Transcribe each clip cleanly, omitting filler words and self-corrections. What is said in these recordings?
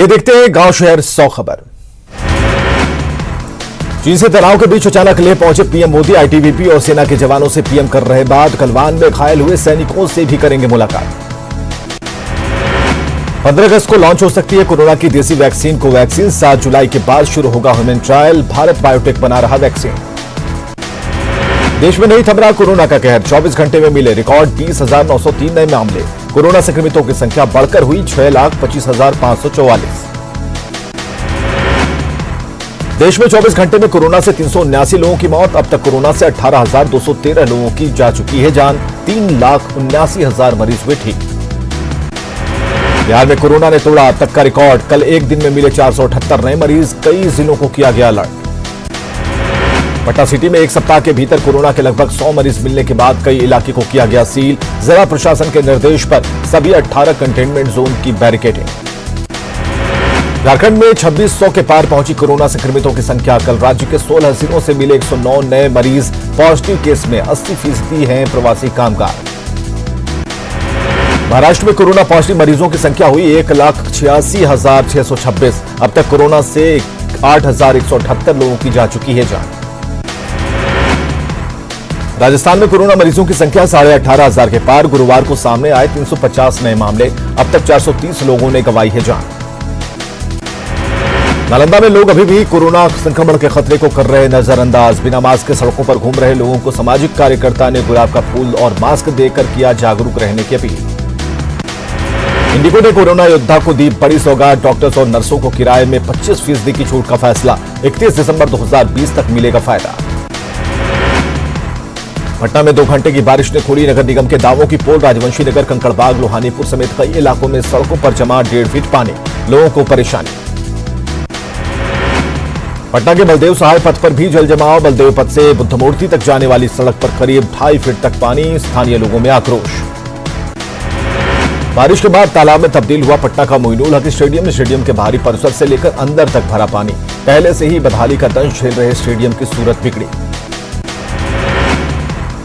ये देखते हैं गांव शहर 100 खबर। चीन से तनाव के बीच अचानक लेह पहुंचे पीएम मोदी। आईटीबीपी और सेना के जवानों से पीएम कर रहे बात। गलवान में घायल हुए सैनिकों से भी करेंगे मुलाकात। 15 अगस्त को लॉन्च हो सकती है कोरोना की देसी वैक्सीन कोवैक्सीन। 7 जुलाई के बाद शुरू होगा ह्यूमन ट्रायल। भारत बायोटेक बना रहा वैक्सीन। देश में नहीं थम रहा कोरोना का कहर। 24 घंटे में मिले रिकॉर्ड 20,903 नए मामले। कोरोना संक्रमितों की संख्या बढ़कर हुई 6,25,544। देश में 24 घंटे में कोरोना से 379 लोगों की मौत। अब तक कोरोना से 18,213 लोगों की जा चुकी है जान। 3,79,000 मरीज हुए ठीक। बिहार में कोरोना ने तोड़ा अब तक का रिकॉर्ड। कल एक दिन में मिले 478 नए मरीज। कई जिलों को किया गया अलर्ट। पटना सिटी में एक सप्ताह के भीतर कोरोना के लगभग 100 मरीज मिलने के बाद कई इलाके को किया गया सील। जिला प्रशासन के निर्देश पर सभी 18 कंटेनमेंट जोन की बैरिकेडिंग। झारखंड में 2600 के पार पहुंची कोरोना संक्रमितों की संख्या। कल राज्य के 16 जिलों से मिले 109 नए मरीज। पॉजिटिव केस में 80% हैं प्रवासी कामगार। महाराष्ट्र में कोरोना पॉजिटिव मरीजों की संख्या हुई 1,86,626। अब तक कोरोना से 8,178 लोगों की जा चुकी है जान। राजस्थान में कोरोना मरीजों की संख्या 18,500 के पार। गुरुवार को सामने आए 350 नए मामले। अब तक 430 लोगों ने गंवाई है जान। नालंदा में लोग अभी भी कोरोना संक्रमण के खतरे को कर रहे नजरअंदाज। बिना मास्क के सड़कों पर घूम रहे लोगों को सामाजिक कार्यकर्ता ने गुलाब का फूल और मास्क देकर किया जागरूक रहने की अपील। इंडिगो ने कोरोना योद्धा को दी बड़ी सौगात। डॉक्टर्स और नर्सों को किराए में 25% की छूट का फैसला। 31 दिसंबर 2020 तक मिलेगा फायदा। पटना में 2 घंटे की बारिश ने खोली नगर निगम के दावों की पोल। राजवंशी नगर, कंकड़बाग, लोहानीपुर समेत कई इलाकों में सड़कों पर जमा 1.5 फीट पानी। लोगों को परेशानी। पटना के बलदेव सहाय पथ पर भी जल जमाव। बलदेव पथ से बुद्धमूर्ति तक जाने वाली सड़क पर करीब 2.5 फीट तक पानी। स्थानीय लोगों में आक्रोश। बारिश के बाद तालाब में तब्दील हुआ पटना का मोइनुल हक स्टेडियम। स्टेडियम के बाहरी परिसर से लेकर अंदर तक भरा पानी। पहले से ही बदहाली का दंश झेल रहे स्टेडियम की सूरत बिगड़ी।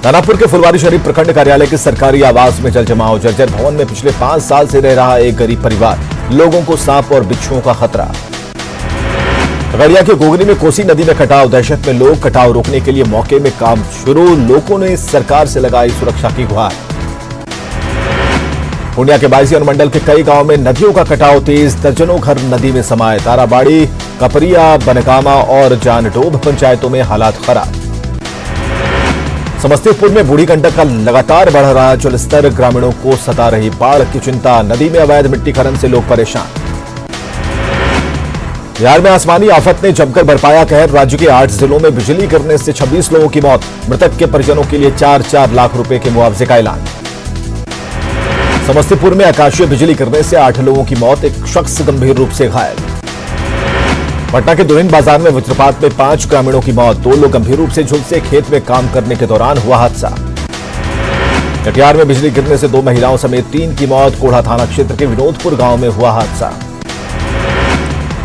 दानापुर के फुलवारी शरीफ प्रखंड कार्यालय के सरकारी आवास में जल जमाव। जर्जर भवन में पिछले 5 साल से रह रहा एक गरीब परिवार। लोगों को सांप और बिच्छुओं का खतरा। खगड़िया के गोगरी में कोसी नदी में कटाव। दहशत में लोग। कटाव रोकने के लिए मौके में काम शुरू। लोगों ने सरकार से लगाई सुरक्षा की गुहार। पूर्णिया के बायसी अनुमंडल के कई गांव में नदियों का कटाव तेज। दर्जनों घर नदी में समाये। ताराबाड़ी, कपरिया, बनकामा और जानडोभ पंचायतों में हालात खराब। समस्तीपुर में बूढ़ी गंडक का लगातार बढ़ रहा जलस्तर। ग्रामीणों को सता रही बाढ़ की चिंता। नदी में अवैध मिट्टी खनन से लोग परेशान। बिहार में आसमानी आफत ने जमकर बरपाया कहर। राज्य के 8 जिलों में बिजली गिरने से 26 लोगों की मौत। मृतक के परिजनों के लिए 4-4 लाख रुपए के मुआवजे का ऐलान। समस्तीपुर में आकाशीय बिजली गिरने से 8 लोगों की मौत। एक शख्स गंभीर रूप से घायल। पटना के दुल्हिन बाजार में वज्रपात में 5 ग्रामीणों की मौत। 2 लोग गंभीर रूप से झुलसे। खेत में काम करने के दौरान हुआ हादसा। कटिहार में बिजली गिरने से 2 महिलाओं समेत 3 की मौत। कोढ़ा थाना क्षेत्र के विनोदपुर गांव में हुआ हादसा।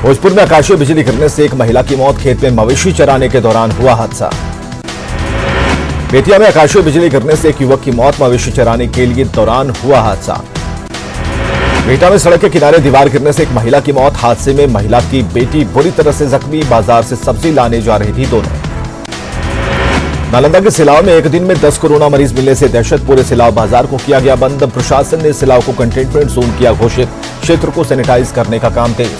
भोजपुर में आकाशीय बिजली गिरने से 1 महिला की मौत। खेत में मवेशी चराने के दौरान हुआ हादसा। बेतिया में आकाशीय बिजली गिरने से 1 युवक की मौत। मवेशी चराने के लिए दौरान हुआ हादसा। बेटा में सड़क के किनारे दीवार गिरने से 1 महिला की मौत। हादसे में महिला की बेटी बुरी तरह से जख्मी। बाजार से सब्जी लाने जा रही थी दोनों। नालंदा के सिलाव में एक दिन में 10 कोरोना मरीज मिलने से दहशत। पूरे सिलाव बाजार को किया गया बंद। प्रशासन ने सिलाव को कंटेनमेंट जोन किया घोषित। क्षेत्र को सैनिटाइज करने का काम तेज।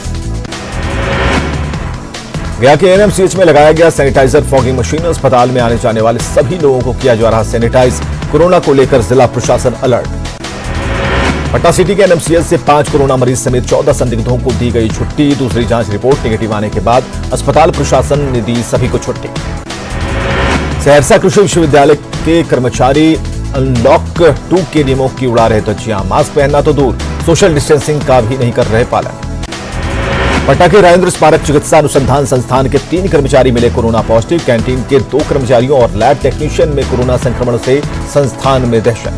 गया के एनएमसीएच में लगाया गया सैनिटाइजर फॉगिंग मशीन। अस्पताल में आने जाने वाले सभी लोगों को किया जा रहा सैनिटाइज। कोरोना को लेकर जिला प्रशासन अलर्ट। पटना सिटी के एनएमसीएच से 5 कोरोना मरीज समेत 14 संदिग्धों को दी गई छुट्टी। दूसरी जांच रिपोर्ट नेगेटिव आने के बाद अस्पताल प्रशासन ने दी सभी को छुट्टी। सहरसा कृषि विश्वविद्यालय के कर्मचारी अनलॉक 2 के नियमों की उड़ा रहे धज्जियां। मास्क पहनना तो दूर, सोशल डिस्टेंसिंग का भी नहीं कर रहे पालन। पटना के राजेंद्र स्मारक चिकित्सा अनुसंधान संस्थान के 3 कर्मचारी मिले कोरोना पॉजिटिव। कैंटीन के 2 कर्मचारियों और लैब टेक्नीशियन में कोरोना संक्रमण से संस्थान में दहशत।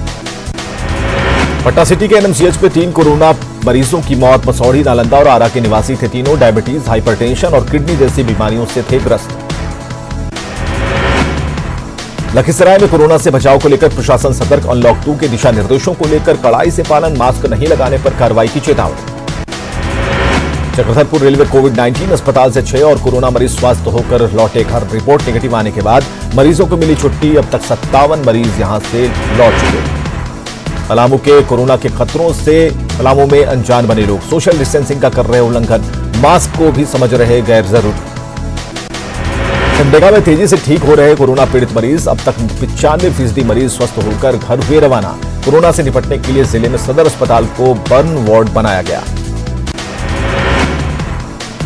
पटना सिटी के एनएमसीएच में 3 कोरोना मरीजों की मौत। मसौढ़ी, नालंदा और आरा के निवासी थे तीनों। डायबिटीज, हाइपरटेंशन और किडनी जैसी बीमारियों से थे ग्रस्त। लखीसराय में कोरोना से बचाव को लेकर प्रशासन सतर्क। अनलॉक 2 के दिशा निर्देशों को लेकर कड़ाई से पालन। मास्क नहीं लगाने पर कार्रवाई की चेतावनी। चक्रधरपुर रेलवे कोविड-19 अस्पताल से 6 और कोरोना मरीज स्वस्थ होकर लौटे घर। रिपोर्ट नेगेटिव आने के बाद मरीजों को मिली छुट्टी। अब तक 57 मरीज यहां से लौट चुके। पलामू के कोरोना के खतरों से पलामू में अनजान बने लोग सोशल डिस्टेंसिंग का कर रहे उल्लंघन, मास्क को भी समझ रहे गैर जरूरी। सिमडेगा में तेजी से ठीक हो रहे कोरोना पीड़ित मरीज। अब तक 95% मरीज स्वस्थ होकर घर हुए रवाना। कोरोना से निपटने के लिए जिले में सदर अस्पताल को बर्न वार्ड बनाया गया।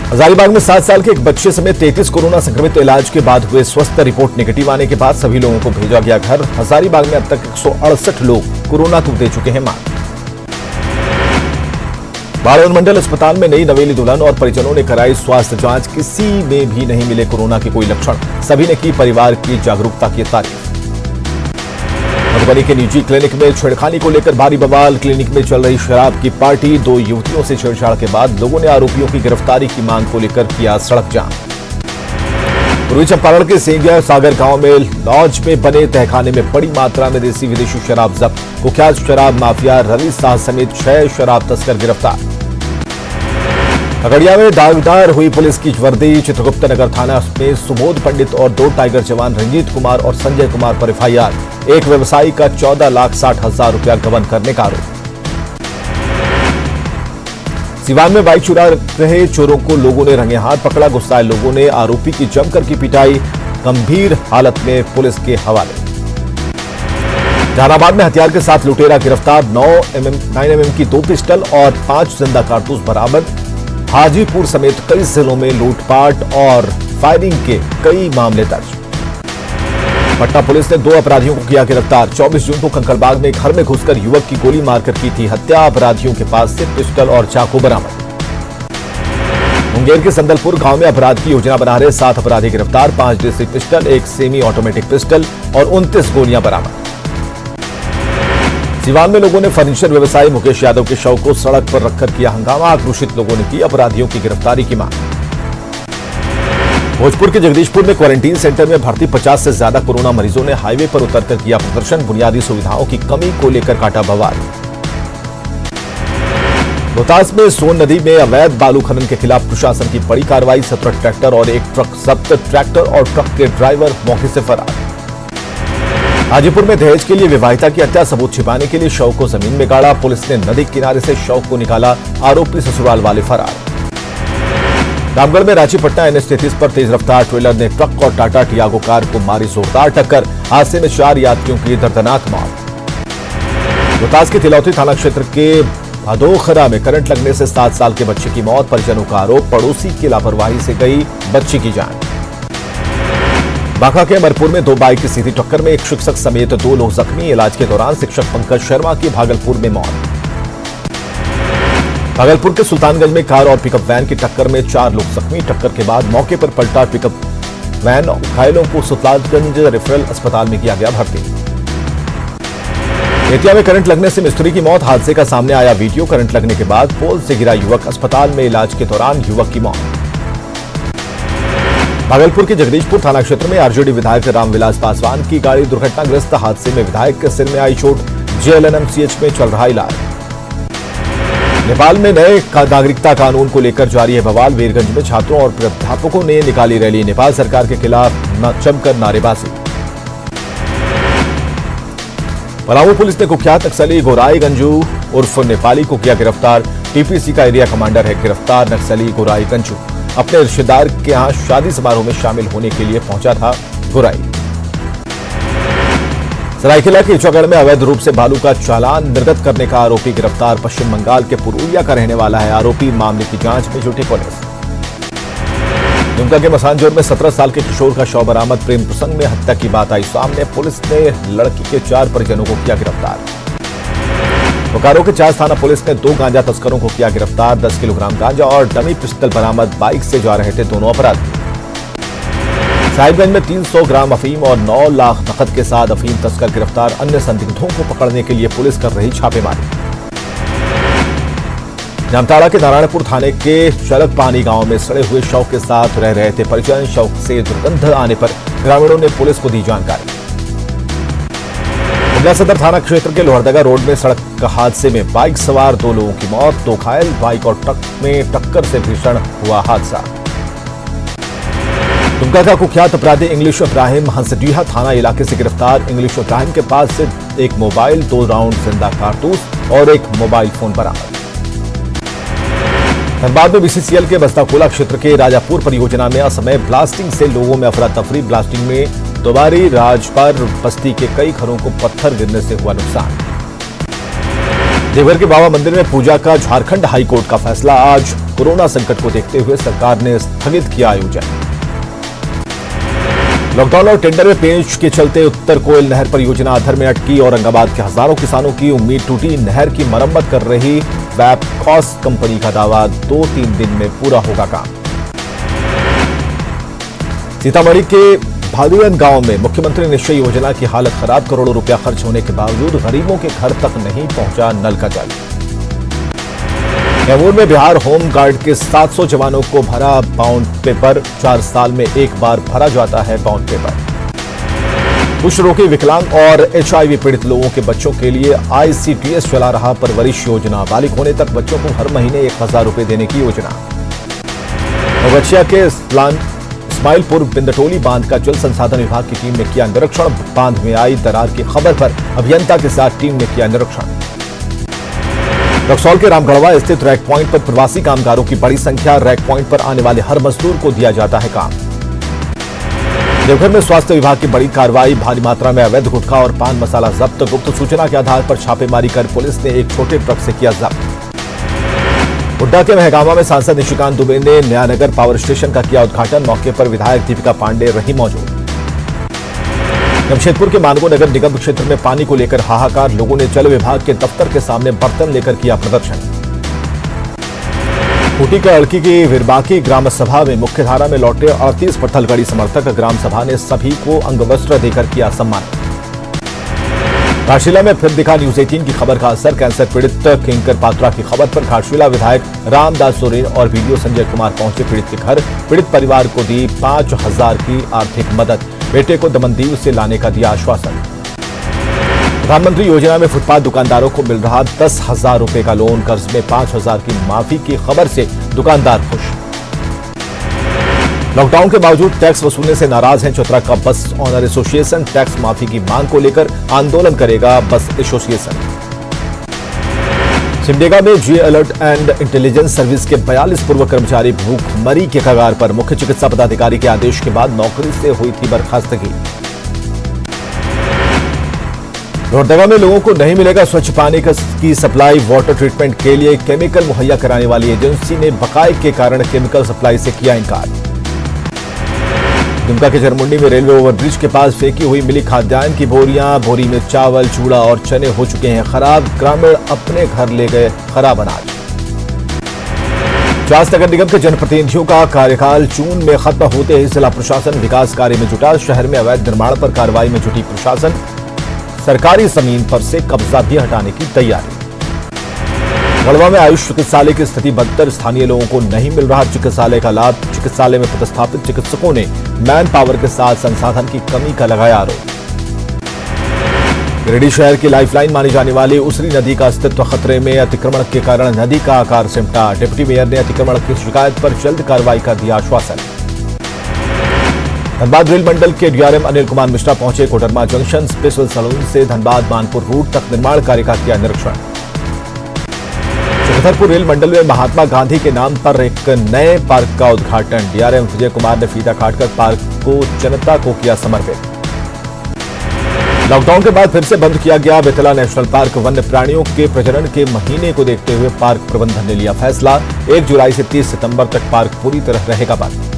हजारीबाग में 7 साल के एक बच्चे समेत 33 कोरोना संक्रमित इलाज के बाद हुए स्वस्थ। रिपोर्ट नेगेटिव आने के बाद सभी लोगों को भेजा गया घर। हजारीबाग में अब तक 168 लोग कोरोना को दे चुके हैं मात। बाड़मेर मंडल अस्पताल में नई नवेली दुल्हन और परिजनों ने कराई स्वास्थ्य जांच। किसी में भी नहीं मिले कोरोना के कोई लक्षण। सभी ने की परिवार की जागरूकता की तारीफ। मधुबनी के निजी क्लिनिक में छेड़खानी को लेकर भारी बवाल। क्लिनिक में चल रही शराब की पार्टी। 2 युवतियों से छेड़छाड़ के बाद लोगों ने आरोपियों की गिरफ्तारी की मांग को लेकर किया सड़क जाम। पूर्वी चंपारण के सेंगिया सागर गांव में लॉज में बने तहखाने में बड़ी मात्रा में देसी विदेशी शराब जब्त। कुख्यात शराब माफिया रवि शाह समेत 6 शराब तस्कर गिरफ्तार। खगड़िया में दागदार हुई पुलिस की वर्दी। चित्रगुप्त नगर थाना में सुबोध पंडित और 2 टाइगर जवान रंजीत कुमार और संजय कुमार पर एफआईआर। एक व्यवसायी का 14,60,000 रुपया गबन करने का आरोप। सिवान में बाइक चुरा रहे चोरों को लोगों ने रंगे हाथ पकड़ा। गुस्साए लोगों ने आरोपी की जमकर की पिटाई। गंभीर हालत में पुलिस के हवाले। जहानाबाद में हथियार के साथ लुटेरा गिरफ्तार। 9mm की 2 पिस्टल और 5 जिंदा कारतूस बरामद। हाजीपुर समेत कई जिलों में लूटपाट और फायरिंग के कई मामले दर्ज। पटना पुलिस ने 2 अपराधियों को किया गिरफ्तार। 24 जून को कंकड़बाग में घर में घुसकर युवक की गोली मारकर की थी हत्या। अपराधियों के पास से पिस्टल और चाकू बरामद। मुंगेर के संदलपुर गांव में अपराध की योजना बना रहे 7 अपराधी गिरफ्तार। 5 देसी पिस्टल, 1 सेमी ऑटोमेटिक पिस्टल और 29 गोलियां बरामद। सिवान में लोगों ने फर्नीचर व्यवसायी मुकेश यादव के शव को सड़क पर रखकर किया हंगामा। आक्रोशित लोगों ने की अपराधियों की गिरफ्तारी की मांग। भोजपुर के जगदीशपुर में क्वारंटीन सेंटर में भर्ती 50 से ज्यादा कोरोना मरीजों ने हाईवे पर उतरकर किया प्रदर्शन। बुनियादी सुविधाओं की कमी को लेकर काटा बवाल। रोहतास में सोन नदी में अवैध बालू खनन के खिलाफ प्रशासन की बड़ी कार्रवाई। 17 ट्रैक्टर और 1 ट्रक जब्त। ट्रैक्टर और ट्रक के ड्राइवर मौके से फरार। हाजीपुर में दहेज के लिए विवाहिता की हत्या। सबूत छिपाने के लिए शव को जमीन में गाड़ा। पुलिस ने नदी किनारे से शव को निकाला। आरोपी ससुराल वाले फरार। रामगढ़ में रांची पटना NH-33 पर तेज रफ्तार ट्रेलर ने ट्रक और टाटा टियागो कार को मारी जोरदार टक्कर। हादसे में 4 यात्रियों की दर्दनाक मौत। रोहतास के तिलौती थाना क्षेत्र के भदोखरा में करंट लगने से 7 साल के बच्चे की मौत। परिजनों का आरोप पड़ोसी की लापरवाही से गई बच्ची की जान। बांका के अमरपुर में 2 बाइक की सीधी टक्कर में एक शिक्षक समेत 2 लोग जख्मी। इलाज के दौरान शिक्षक पंकज शर्मा की भागलपुर में मौत। भागलपुर के सुल्तानगंज में कार और पिकअप वैन की टक्कर में 4 लोग जख्मी। टक्कर के बाद मौके पर पलटा पिकअप वैन। घायलों को सुल्तानगंज रेफरल अस्पताल में किया गया भर्ती। बेतिया में करंट लगने से मिस्त्री की मौत। हादसे का सामने आया वीडियो। करंट लगने के बाद पोल से गिरा युवक। अस्पताल में इलाज के दौरान युवक की मौत। भागलपुर के जगदीशपुर थाना क्षेत्र में आरजेडी विधायक रामविलास पासवान की गाड़ी दुर्घटनाग्रस्त। हादसे में विधायक के सिर में आई चोट। JLNMCH में चल रहा इलाज। नेपाल में नए नागरिकता कानून को लेकर जारी है बवाल। वीरगंज में छात्रों और प्राध्यापकों ने निकाली रैली। नेपाल सरकार के खिलाफ जमकर नारेबाजी। पलामू पुलिस ने कुख्यात नक्सली गोराई गंजू उर्फ नेपाली को किया गिरफ्तार। TPC का एरिया कमांडर है गिरफ्तार नक्सली गोराई गंजू। अपने रिश्तेदार के यहां शादी समारोह में शामिल होने के लिए पहुंचा था गोराई। सरायकेला के इचागढ़ में अवैध रूप से बालू का चालान निर्गत करने का आरोपी गिरफ्तार। पश्चिम बंगाल के पुरुलिया का रहने वाला है आरोपी। मामले की जांच में जुटी पुलिस। दुमका के मसानजोर में 17 साल के किशोर का शव बरामद। प्रेम प्रसंग में हत्या की बात आई सामने। पुलिस ने लड़की के 4 परिजनों को किया गिरफ्तार। बोकारो के चास थाना पुलिस ने 2 गांजा तस्करों को किया गिरफ्तार। 10 किलोग्राम गांजा और डमी पिस्टल बरामद। बाइक से जा रहे थे दोनों अपराधी। साहिबगंज में 300 ग्राम अफीम और 9 लाख नकद के साथ अफीम तस्कर गिरफ्तार। अन्य संदिग्धों को पकड़ने के लिए पुलिस कर रही छापेमारी। जामताड़ा के नारायणपुर थाने के चलक पानी गांव में सड़े हुए शव के साथ रह रहे थे परिजन। शव से दुर्गंध आने पर ग्रामीणों ने पुलिस को दी जानकारी। मंडला सदर थाना क्षेत्र के लोहरदगा रोड में सड़क हादसे में बाइक सवार 2 लोगों की मौत, 2 घायल। बाइक और ट्रक में टक्कर से भीषण हुआ हादसा। दुमका का कुख्यात अपराधी इंग्लिश इब्राहिम हंसडीहा थाना इलाके से गिरफ्तार। इंग्लिश इब्राहिम के पास से एक मोबाइल, 2 राउंड जिंदा कारतूस और एक मोबाइल फोन बरामद। धनबाद में बीसीसीएल के बस्ताकोला क्षेत्र के राजापुर परियोजना में असमय ब्लास्टिंग से लोगों में अफरा तफरी। ब्लास्टिंग में दोबारी राजपर बस्ती के कई घरों को पत्थर गिरने से हुआ नुकसान। देवघर के बाबा मंदिर में पूजा का झारखंड हाईकोर्ट का फैसला। आज कोरोना संकट को देखते हुए सरकार ने स्थगित किया आयोजन। लॉकडाउन और टेंडर में पेश के चलते उत्तर कोयल नहर परियोजना अधर में अटकी। औरंगाबाद के हजारों किसानों की उम्मीद टूटी। नहर की मरम्मत कर रही वैपकॉस कंपनी का दावा 2-3 दिन में पूरा होगा काम। सीतामढ़ी के भादुअन गांव में मुख्यमंत्री निश्चय योजना की हालत खराब। करोड़ों रुपया खर्च होने के बावजूद गरीबों के घर तक नहीं पहुंचा नल का जल। कैमूर में बिहार होम गार्ड के 700 जवानों को भरा बाउंड पेपर। 4 साल में एक बार भरा जाता है बाउंड पेपर। कुष्ठ रोगी, विकलांग और HIV पीड़ित लोगों के बच्चों के लिए ICDS चला रहा परवरिश योजना। बालिग होने तक बच्चों को हर महीने 1000 रुपए देने की योजना। नवगछिया के इस्माइलपुर बिंदटोली बांध का जल संसाधन विभाग की टीम ने किया निरीक्षण। बांध में आई दरार की खबर पर अभियंता के साथ टीम ने किया निरीक्षण। रक्सौल के रामगढ़वा स्थित रैक पॉइंट पर प्रवासी कामगारों की बड़ी संख्या। रैक पॉइंट पर आने वाले हर मजदूर को दिया जाता है काम। देवघर में स्वास्थ्य विभाग की बड़ी कार्रवाई। भारी मात्रा में अवैध गुटखा और पान मसाला जब्त। गुप्त सूचना के आधार पर छापेमारी कर पुलिस ने एक छोटे ट्रक से किया जब्त। हुड्डा के महगामा में सांसद निशिकांत दुबे ने नयानगर पावर स्टेशन का किया उद्घाटन। मौके पर विधायक दीपिका पांडे रही मौजूद। जमशेदपुर के मानगो नगर निगम क्षेत्र में पानी को लेकर हाहाकार। लोगों ने जल विभाग के दफ्तर के सामने बर्तन लेकर किया प्रदर्शन। खूंटी के अड़की की विरबाकी ग्राम सभा में मुख्यधारा में लौटे 38 पत्थलगड़ी समर्थक। ग्राम सभा ने सभी को अंगवस्त्र देकर किया सम्मान। घाटशिला में फिर दिखा न्यूज 18 की खबर का असर। कैंसर पीड़ित किंकर पात्रा की खबर पर घाटशिला विधायक रामदास सोरेन और वीडियो संजय कुमार पहुंचे पीड़ित के घर। पीड़ित परिवार को दी 5000 की आर्थिक मदद। बेटे को दमनदीव से लाने का दिया आश्वासन। प्रधानमंत्री योजना में फुटपाथ दुकानदारों को मिल रहा 10,000 रुपए का लोन। कर्ज में 5,000 की माफी की खबर से दुकानदार खुश। लॉकडाउन के बावजूद टैक्स वसूलने से नाराज हैं चतरा का बस ऑनर एसोसिएशन। टैक्स माफी की मांग को लेकर आंदोलन करेगा बस एसोसिएशन। सिमडेगा में जी अलर्ट एंड इंटेलिजेंस सर्विस के 42 पूर्व कर्मचारी भूखमरी के कगार पर। मुख्य चिकित्सा पदाधिकारी के आदेश के बाद नौकरी से हुई थी बर्खास्तगी। लोहरदगा में लोगों को नहीं मिलेगा स्वच्छ पानी की सप्लाई। वाटर ट्रीटमेंट के लिए केमिकल मुहैया कराने वाली एजेंसी ने बकाये के कारण केमिकल सप्लाई से किया इनकार। दुमका के जरमुंडी में रेलवे ओवरब्रिज के पास फेंकी हुई मिली खाद्यान्न की बोरियां। बोरी में चावल, चूड़ा और चने हो चुके हैं खराब। ग्रामीण अपने घर ले गए खराब अनाज। चास नगर निगम के जनप्रतिनिधियों का कार्यकाल जून में खत्म होते ही जिला प्रशासन विकास कार्य में जुटा। शहर में अवैध निर्माण पर कार्रवाई में जुटी प्रशासन। सरकारी जमीन पर से कब्जा भी हटाने की तैयारी। गढ़वा में आयुष चिकित्सालय की स्थिति बदतर। स्थानीय लोगों को नहीं मिल रहा चिकित्सालय का लाभ। चिकित्सालय में पदस्थापित चिकित्सकों ने मैन पावर के साथ संसाधन की कमी का लगाया आरोप। गिरिडीह शहर की लाइफलाइन मानी जाने वाली उसरी नदी का अस्तित्व खतरे में। अतिक्रमण के कारण नदी का आकार सिमटा। डिप्टी मेयर ने अतिक्रमण की शिकायत पर जल्द कार्रवाई का दिया आश्वासन। धनबाद रेल मंडल के डीआरएम अनिल कुमार मिश्रा पहुंचे कोडरमा जंक्शन स्पेशल सलून से धनबाद मानपुर रूट तक निर्माण कार्य का किया निरीक्षण। छतरपुर रेल मंडल में महात्मा गांधी के नाम पर एक नए पार्क का उद्घाटन। डीआरएम विजय कुमार ने फीता काटकर पार्क को जनता को किया समर्पित। लॉकडाउन के बाद फिर से बंद किया गया बेतला नेशनल पार्क। वन्य प्राणियों के प्रजनन के महीने को देखते हुए पार्क प्रबंधन ने लिया फैसला। 1 जुलाई से 30 सितंबर तक पार्क पूरी तरह रहेगा बंद।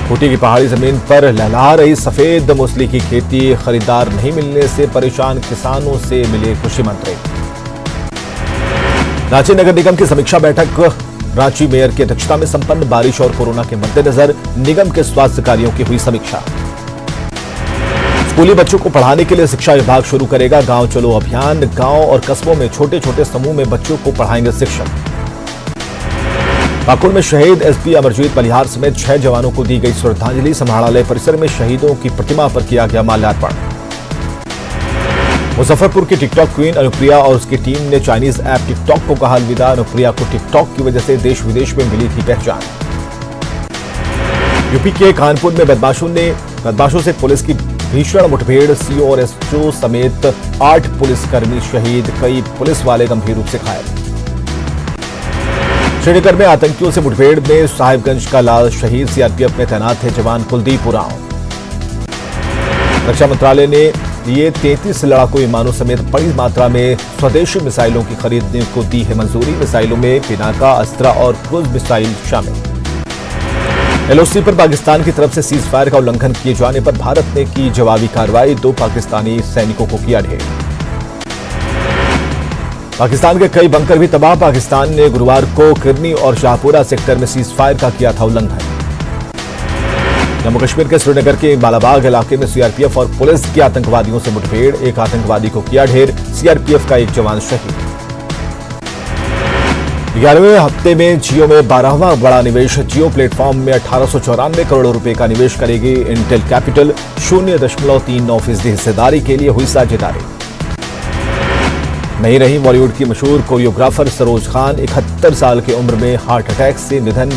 खूंटी की पहाड़ी जमीन पर लहलहा रही सफेद मूसली की खेती। खरीदार नहीं मिलने से परेशान किसानों से मिले कृषि मंत्री। रांची नगर निगम की समीक्षा बैठक रांची मेयर की अध्यक्षता में संपन्न। बारिश और कोरोना के मद्देनजर निगम के स्वास्थ्य कार्यों की हुई समीक्षा। स्कूली बच्चों को पढ़ाने के लिए शिक्षा विभाग शुरू करेगा गांव चलो अभियान। गांव और कस्बों में छोटे छोटे समूह में बच्चों को पढ़ाएंगे शिक्षक। पाकुड़ में शहीद एसपी अमरजीत बलिहार समेत 6 जवानों को दी गई श्रद्धांजलि। समाहरणालय परिसर में शहीदों की प्रतिमा पर किया गया माल्यार्पण। मुजफ्फरपुर की टिकटॉक क्वीन अनुप्रिया और उसकी टीम ने चाइनीज ऐप टिकटॉक को कहा अलविदा। अनुप्रिया को टिकटॉक की वजह से देश विदेश में मिली थी पहचान। यूपी के कानपुर में बदमाशों से पुलिस की भीषण मुठभेड़, सीओ और एसओ समेत 8 पुलिसकर्मी शहीद, कई पुलिस वाले गंभीर रूप से घायल। श्रीनगर में आतंकियों से मुठभेड़ में साहिबगंज का लाल शहीद, सीआरपीएफ में तैनात थे जवान कुलदीप उरांव। रक्षा मंत्रालय ने लिए 33 लड़ाकू विमानों समेत बड़ी मात्रा में स्वदेशी मिसाइलों की खरीदने को दी है मंजूरी। मिसाइलों में पिनाका, अस्त्रा और क्रूज मिसाइल शामिल। एलओसी पर पाकिस्तान की तरफ से सीज फायर का उल्लंघन किए जाने पर भारत ने की जवाबी कार्रवाई, 2 पाकिस्तानी सैनिकों को किया ढेर। पाकिस्तान के कई बंकर भी तबाह। पाकिस्तान ने गुरुवार को किरनी और शाहपुरा सेक्टर में सीज फायर का किया था उल्लंघन। जम्मू कश्मीर के श्रीनगर के बालाबाग इलाके में सीआरपीएफ और पुलिस की आतंकवादियों से मुठभेड़, 1 आतंकवादी को किया ढेर, सीआरपीएफ का 1 जवान शहीद। 11वें हफ्ते में जियो में 12वां बड़ा निवेश। जियो प्लेटफॉर्म में 1894 करोड़ रुपए का निवेश करेगी इंटेल कैपिटल। 0.39% हिस्सेदारी के लिए हुई साझेदारी। नहीं रही बॉलीवुड की मशहूर कोरियोग्राफर सरोज खान, 71 साल की उम्र में हार्ट अटैक से निधन।